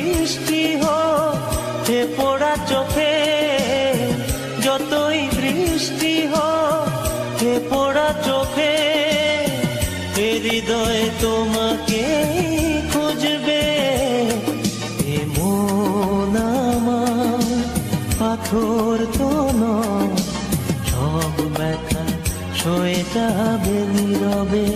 বৃষ্টি হোক হে পোড়া চোখে, যতই বৃষ্টি হোক হে পোড়া চোখে, এ হৃদয় তোমাকে খুঁজবে। এ মন আমার পাথর তো নয়, সব ব্যথা সয়ে যাবে নীরবে।